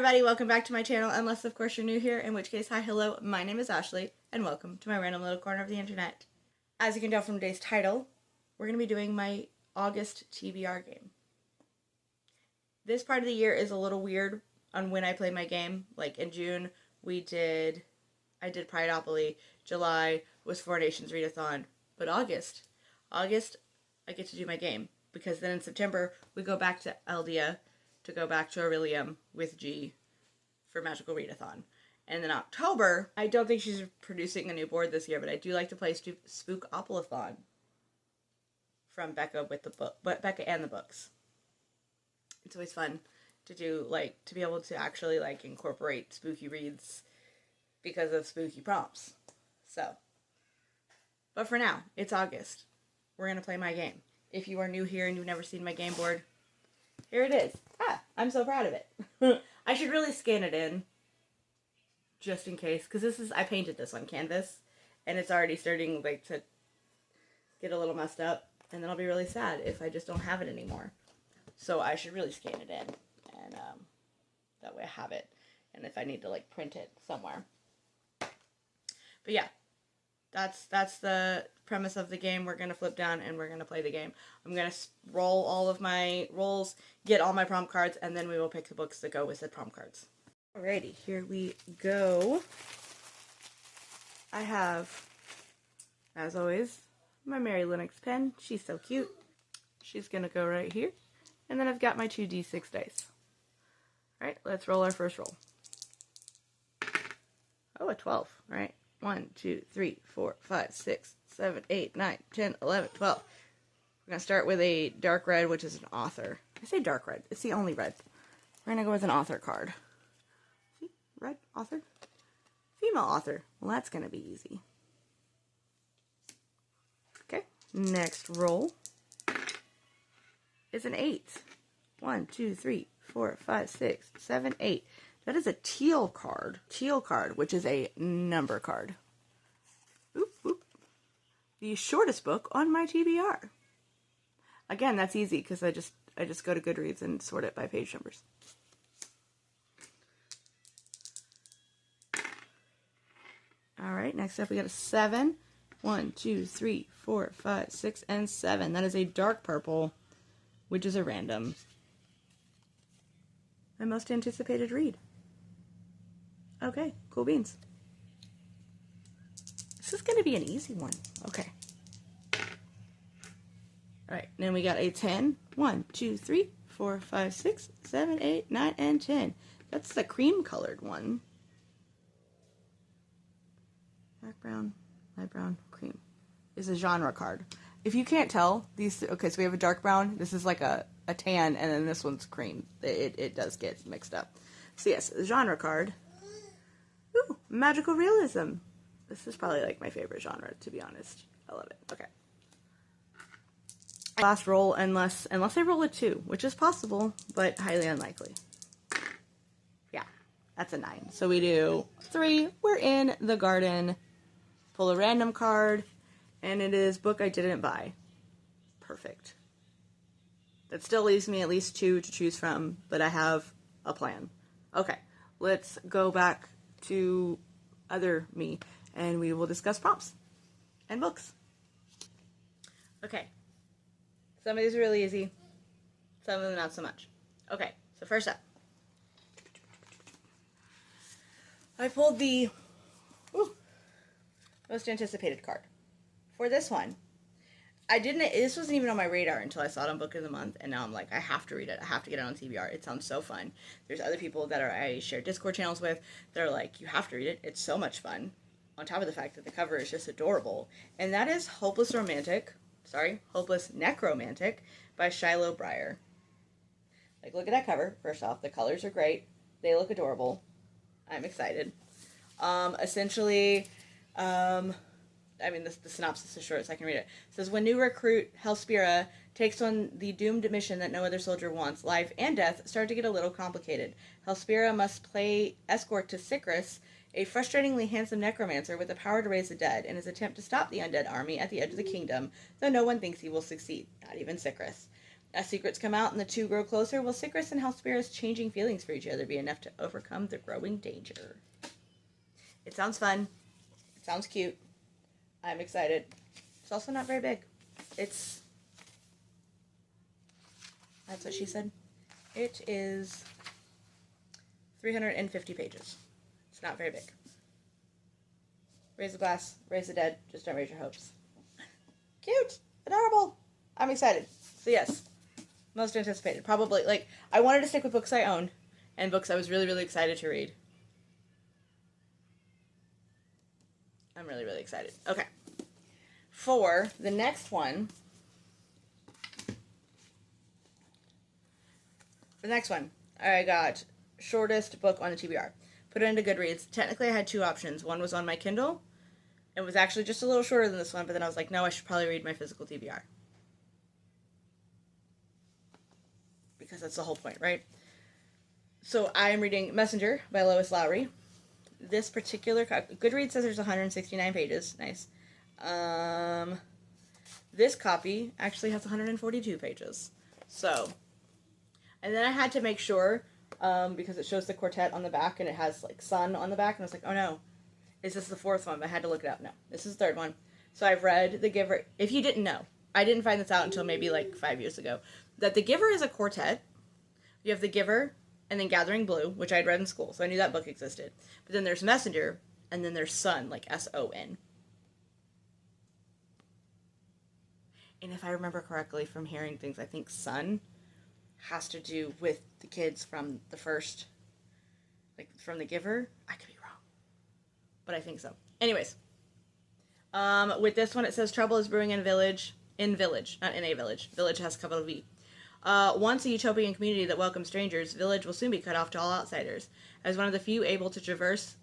everybody, welcome back to my channel, unless of course you're new here, in which case, hi, hello, my name is Ashley, and welcome to my random little corner of the internet. As you can tell from today's title, we're going to be doing my August TBR game. This part of the year is a little weird on when I play my game. Like in June, I did Prideopoly, July was Four Nations Readathon, but August, I get to do my game, because then in September, we go back to Eldia, to go back to Aurelium with G for Magical Readathon. And then October, I don't think she's producing a new board this year, but I do like to play Spookopalathon from Becca with the book, but Becca and the books. It's always fun to do, to be able to actually, incorporate spooky reads because of spooky prompts. So, but for now, it's August. We're going to play my game. If you are new here and you've never seen my game board, here it is. I'm so proud of it. I should really scan it in, just in case, because I painted this on canvas, and it's already starting, to get a little messed up, and then I'll be really sad if I just don't have it anymore. So I should really scan it in, and that way I have it, and if I need to, print it somewhere. But yeah, that's the premise of the game. We're going to flip down and we're going to play the game. I'm going to roll all of my rolls, get all my prompt cards, and then we will pick the books that go with the prompt cards. Alrighty, here we go. I have, as always, my Mary Lennox pen. She's so cute. She's going to go right here. And then I've got my 2d6 dice. Alright, let's roll our first roll. Oh, a 12. Alright. 1, 2, 3, 4, 5, 6, 7, 8, 9, 10, 11, 12. We're going to start with a dark red, which is an author. I say dark red. It's the only red. We're going to go with an author card. See? Red, author. Female author. Well, that's going to be easy. Okay. Next roll is an 8. 1, 2, 3, 4, 5, 6, 7, 8. That is a teal card. Teal card, which is a number card. Oop, oop. The shortest book on my TBR. Again, that's easy because I just go to Goodreads and sort it by page numbers. All right, next up we got a 7. 1, 2, 3, 4, 5, 6, and 7. That is a dark purple, which is a random. My most anticipated read. Okay, cool beans. This is going to be an easy one. Okay. Alright, then we got a 10. 1, 2, 3, 4, 5, 6, 7, 8, 9, and 10. That's the cream colored one. Dark brown, light brown, cream. Is a genre card. If you can't tell, okay, so we have a dark brown. This is like a tan, and then this one's cream. It does get mixed up. So yes, a genre card. Ooh, magical realism. This is probably my favorite genre, to be honest. I love it. Okay. Last roll, unless I roll a 2, which is possible, but highly unlikely. Yeah, that's a 9. So we do 3. We're in the garden. Pull a random card, and it is book I didn't buy. Perfect. That still leaves me at least 2 to choose from, but I have a plan. Okay, let's go back to other me, and we will discuss prompts and books. Okay, some of these are really easy, some of them not so much. Okay, so first up, I pulled the most anticipated card. For this one, this wasn't even on my radar until I saw it on Book of the Month, and now I'm like, I have to read it. I have to get it on TBR. It sounds so fun. There's other people that I share Discord channels with that are like, you have to read it. It's so much fun. On top of the fact that the cover is just adorable. And that is Hopeless Necromantic by Shiloh Breyer. Look at that cover, first off. The colors are great. They look adorable. I'm excited. Essentially, the synopsis is short, so I can read it. It says, when new recruit Hellspira takes on the doomed mission that no other soldier wants, life and death start to get a little complicated. Hellspira must play escort to Sycris, a frustratingly handsome necromancer with the power to raise the dead, in his attempt to stop the undead army at the edge of the kingdom, though no one thinks he will succeed, not even Sycris. As secrets come out and the two grow closer, will Sigrist and Hellspear's changing feelings for each other be enough to overcome the growing danger? It sounds fun. It sounds cute. I'm excited. It's also not very big. That's what she said. It is 350 pages. It's not very big. Raise the glass, raise the dead, just don't raise your hopes. Cute! Adorable! I'm excited. So yes, most anticipated. Probably, I wanted to stick with books I own, and books I was really, really excited to read. I'm really, really excited. Okay. For the next one, I got shortest book on the TBR. Put it into Goodreads. Technically, I had two options. One was on my Kindle. It was actually just a little shorter than this one, but then I was like, no, I should probably read my physical TBR. Because that's the whole point, right? So I am reading Messenger by Lois Lowry. This particular Goodreads says there's 169 pages. Nice. This copy actually has 142 pages. So, and then I had to make sure, because it shows the quartet on the back and it has sun on the back, and I was like, oh no, is this the fourth one? I had to look it up. No, this is the third one. So I've read The Giver. If you didn't know, I didn't find this out until maybe 5 years ago, that The Giver is a quartet. You have The Giver, and then Gathering Blue, which I had read in school, so I knew that book existed. But then there's Messenger, and then there's Son, S-O-N. And if I remember correctly from hearing things, I think Son has to do with the kids from the first, from The Giver. I could be wrong, but I think so. Anyways, with this one, it says trouble is brewing in village, not in a village. Village has a capital V. Once a utopian community that welcomes strangers, village will soon be cut off to all outsiders. As one of the few able to traverse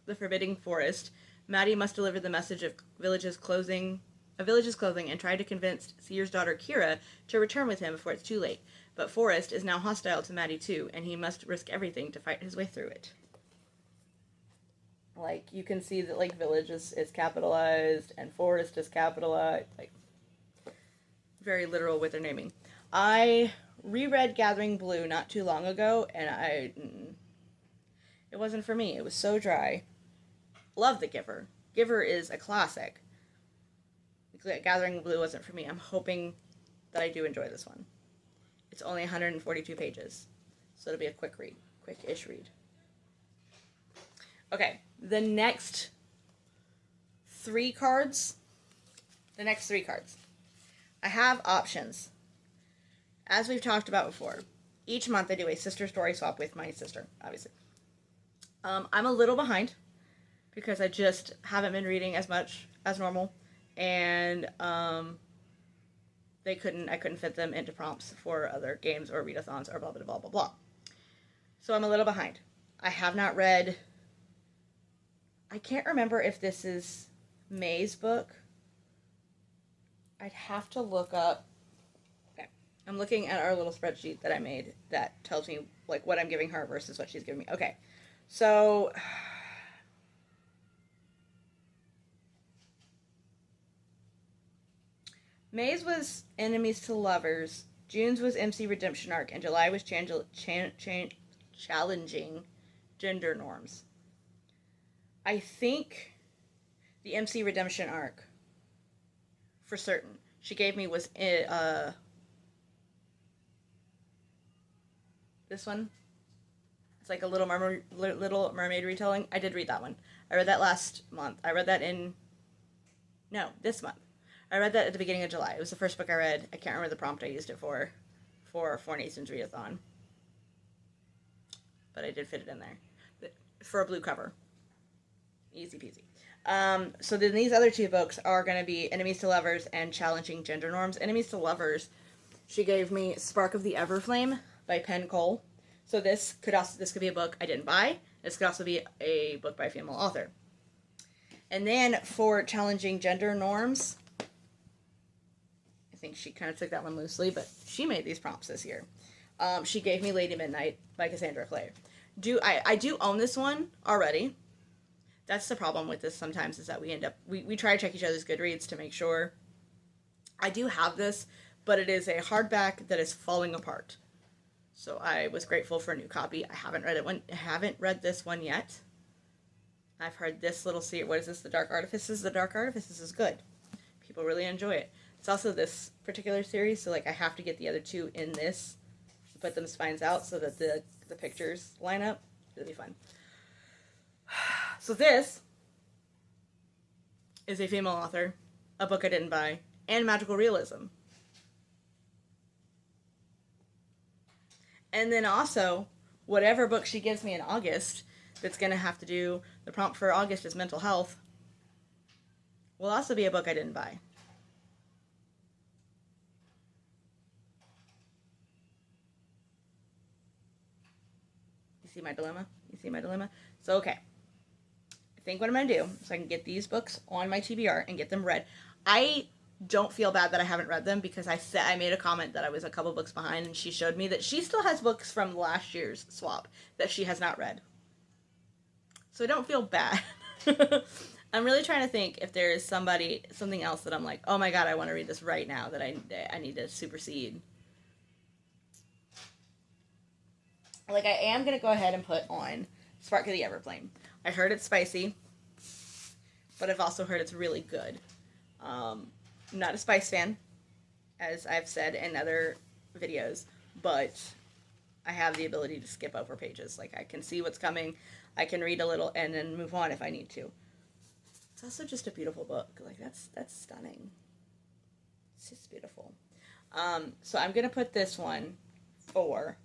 the forbidding forest, Maddie must deliver the message of village's closing, and try to convince Seer's daughter Kira to return with him before it's too late. But Forest is now hostile to Maddie too, and he must risk everything to fight his way through it. You can see that village is capitalized and Forest is capitalized. Very literal with their naming. I reread Gathering Blue not too long ago, and it wasn't for me. It was so dry. Love The Giver. Giver is a classic. Gathering Blue wasn't for me. I'm hoping that I do enjoy this one. It's only 142 pages, so it'll be a quick-ish read. Okay, the next three cards. I have options. As we've talked about before, each month I do a sister story swap with my sister, obviously. I'm a little behind because I just haven't been reading as much as normal, and I couldn't fit them into prompts for other games or readathons or blah blah blah blah blah. So I'm a little behind. I have not read. I can't remember if this is May's book. I'd have to look up. Okay. I'm looking at our little spreadsheet that I made that tells me what I'm giving her versus what she's giving me. Okay. So May's was Enemies to Lovers, June's was MC Redemption Arc, and July was Challenging Gender Norms. I think the MC Redemption Arc, for certain, she gave me was this one. It's a Little Mermaid retelling. I did read that one. I read that last month. I read that this month. I read that at the beginning of July. It was the first book I read. I can't remember the prompt I used it for Nathan's readathon. But I did fit it in there. For a blue cover. Easy peasy. So then these other two books are going to be Enemies to Lovers and Challenging Gender Norms. Enemies to Lovers, she gave me Spark of the Everflame by Penn Cole. So this could be a book I didn't buy. This could also be a book by a female author. And then for Challenging Gender Norms, I think she kind of took that one loosely, but she made these prompts this year. She gave me Lady Midnight by Cassandra Clare. I do own this one already. That's the problem with this sometimes, is that we try to check each other's Goodreads to make sure. I do have this, but it is a hardback that is falling apart. So I was grateful for a new copy. I haven't read it one. I haven't read this one yet. I've heard this little series. What is this? The Dark Artifices. The Dark Artifices is good. People really enjoy it. It's also this particular series, so like I have to get the other two in this, put them spines out so that the pictures line up. It'll be fun. So this is a female author, a book I didn't buy, and magical realism. And then also, whatever book she gives me in August that's going to have to do, the prompt for August is mental health, will also be a book I didn't buy. You see my dilemma? You see my dilemma? So, okay. I think what I'm going to do is I can get these books on my TBR and get them read. I don't feel bad that I haven't read them because I made a comment that I was a couple books behind, and she showed me that she still has books from last year's swap that she has not read. So I don't feel bad. I'm really trying to think if there is something else that I'm like, oh my god, I want to read this right now that I need to supersede. Like, I am going to go ahead and put on Spark of the Everflame. I heard it's spicy, but I've also heard it's really good. I'm not a spice fan, as I've said in other videos, but I have the ability to skip over pages. Like, I can see what's coming, I can read a little, and then move on if I need to. It's also just a beautiful book. Like, that's stunning. It's just beautiful. So I'm going to put this one for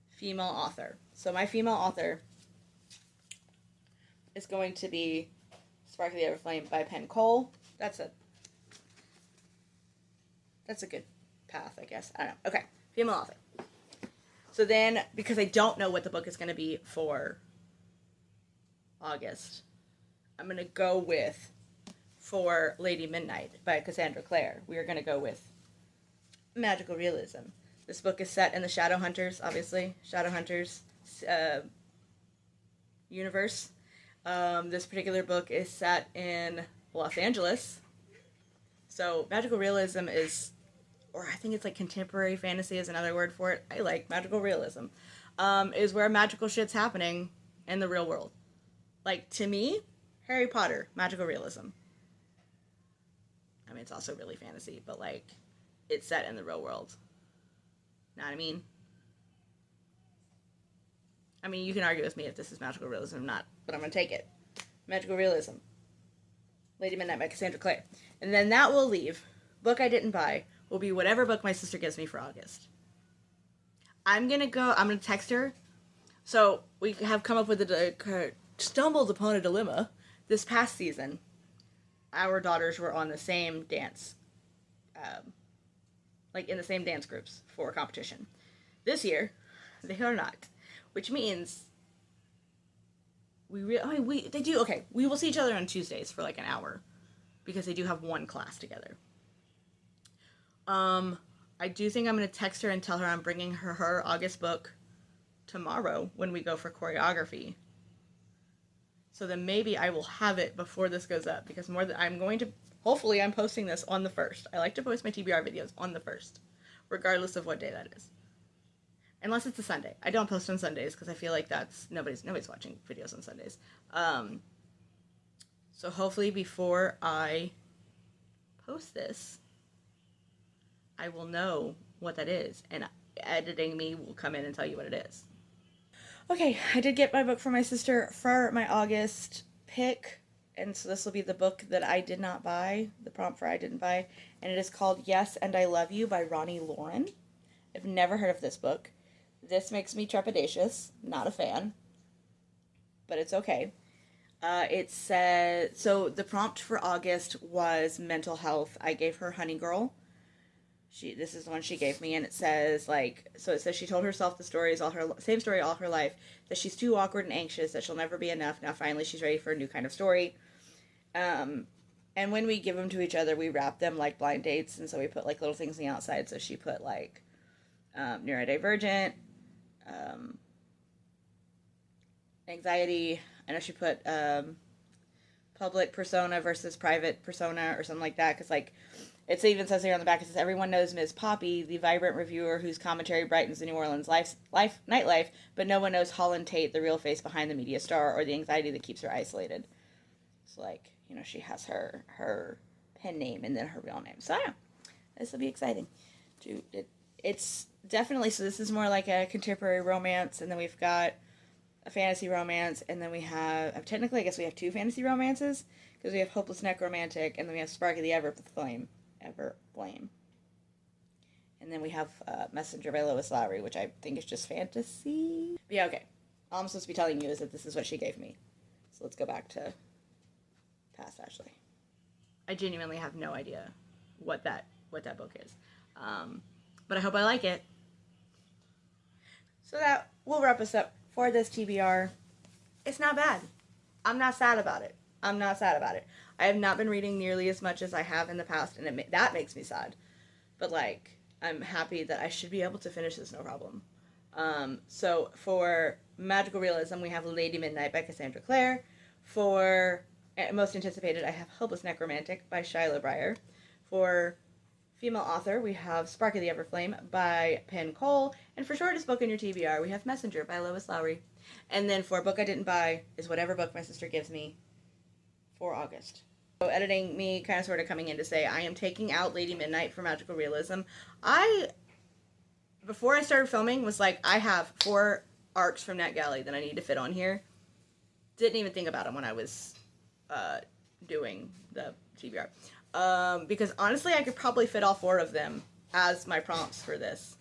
female author. So my female author is going to be Spark of the Everflame by Penn Cole. That's a good path, I guess. I don't know. Okay, female author. So then, because I don't know what the book is going to be for August, I'm going to go with, for Lady Midnight by Cassandra Clare, we are going to go with magical realism. This book is set in the Shadowhunters, obviously, Shadowhunters universe. This particular book is set in Los Angeles. So magical realism is, or I think it's like contemporary fantasy is another word for it. I like magical realism. Is where magical shit's happening in the real world. Like, to me, Harry Potter, magical realism. I mean, it's also really fantasy, but like, it's set in the real world. Know what I mean? I mean, you can argue with me if this is magical realism or not, but I'm going to take it. Magical realism. Lady Midnight by Cassandra Clare. And then that will leave, book I didn't buy, will be whatever book my sister gives me for August. I'm going to text her. So, we have come up with stumbled upon a dilemma. This past season, our daughters were on the same dance, like in the same dance groups for competition. This year, they are not, which means we will see each other on Tuesdays for like an hour because they do have one class together. I do think I'm going to text her and tell her I'm bringing her August book tomorrow when we go for choreography. So then maybe I will have it before this goes up, because hopefully I'm posting this on the 1st. I like to post my TBR videos on the 1st, regardless of what day that is. Unless it's a Sunday. I don't post on Sundays because I feel like nobody's watching videos on Sundays. So hopefully before I post this, I will know what that is, and editing me will come in and tell you what it is. Okay, I did get my book for my sister for my August pick, and so this will be the book that I did not buy, the prompt for I didn't buy, and it is called Yes and I Love You by Ronnie Lauren. I've never heard of this book. This makes me trepidatious, not a fan, but it's okay. It says, so the prompt for August was mental health. I gave her Honey Girl. This is the one she gave me, and it says, it says she told herself the story is same story all her life, that she's too awkward and anxious, that she'll never be enough. Now finally she's ready for a new kind of story. And when we give them to each other, we wrap them like blind dates, and so we put like little things on the outside. So she put like neurodivergent, anxiety. I know she put public persona versus private persona or something like that, because like It even says here on the back, it says, everyone knows Ms. Poppy, the vibrant reviewer whose commentary brightens the New Orleans nightlife, but no one knows Holland Tate, the real face behind the media star, or the anxiety that keeps her isolated. It's like, you know, she has her pen name and then her real name. So, yeah, this will be exciting. It's definitely, so this is more like a contemporary romance, and then we've got a fantasy romance, and then we have, technically, I guess we have 2 fantasy romances, because we have Hopeless Necromantic, and then we have Sparky the Everflame. And then we have Messenger by Lois Lowry, which I think is just fantasy. But yeah, okay. All I'm supposed to be telling you is that this is what she gave me. So let's go back to past Ashley. I genuinely have no idea what that book is. But I hope I like it. So that will wrap us up for this TBR. It's not bad. I'm not sad about it. I have not been reading nearly as much as I have in the past, and that makes me sad. But, like, I'm happy that I should be able to finish this no problem. So, for magical realism, we have Lady Midnight by Cassandra Clare. For most anticipated, I have Hopeless Necromantic by Shiloh Breyer. For female author, we have Sparky the Everflame by Penn Cole. And for shortest book in your TBR, we have Messenger by Lois Lowry. And then for a book I didn't buy is whatever book my sister gives me for August. So editing me kind of sort of coming in to say I am taking out Lady Midnight for magical realism. Before I started filming, was like, I have 4 arcs from NetGalley that I need to fit on here. Didn't even think about them when I was doing the TBR. Because honestly, I could probably fit all 4 of them as my prompts for this.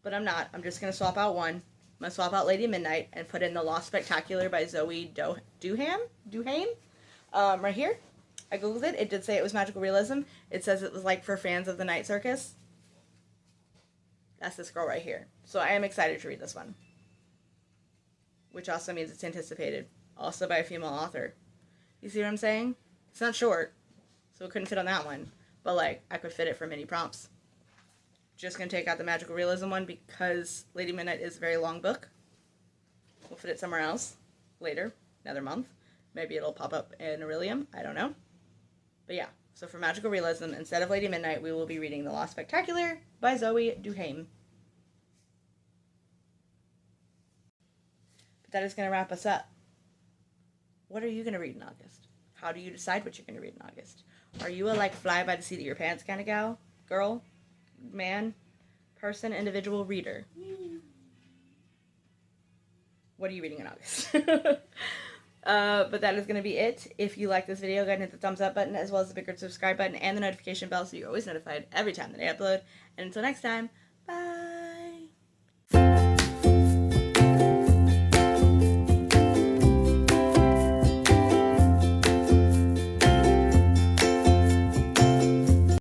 But I'm not. I'm just going to swap out one. I'm going to swap out Lady Midnight and put in The Lost Spectacular by Zoe Duhame. Right here. I googled it. It did say it was magical realism. It says it was like for fans of the Night Circus. That's this girl right here. So I am excited to read this one. Which also means it's anticipated. Also by a female author. You see what I'm saying? It's not short, so it couldn't fit on that one. But, like, I could fit it for mini prompts. Just going to take out the magical realism one because Lady Midnight is a very long book. We'll fit it somewhere else later, another month. Maybe it'll pop up in Aurelium. I don't know. But yeah, so for magical realism, instead of Lady Midnight, we will be reading The Lost Spectacular by Zoe Duhame. But that is going to wrap us up. What are you going to read in August? How do you decide what you're going to read in August? Are you a, like, fly by the seat of your pants kind of gal? Girl? Man? Person? Individual? Reader? What are you reading in August? But that is going to be it. If you like this video, go ahead and hit the thumbs up button as well as the big red subscribe button and the notification bell so you're always notified every time that I upload. And until next time,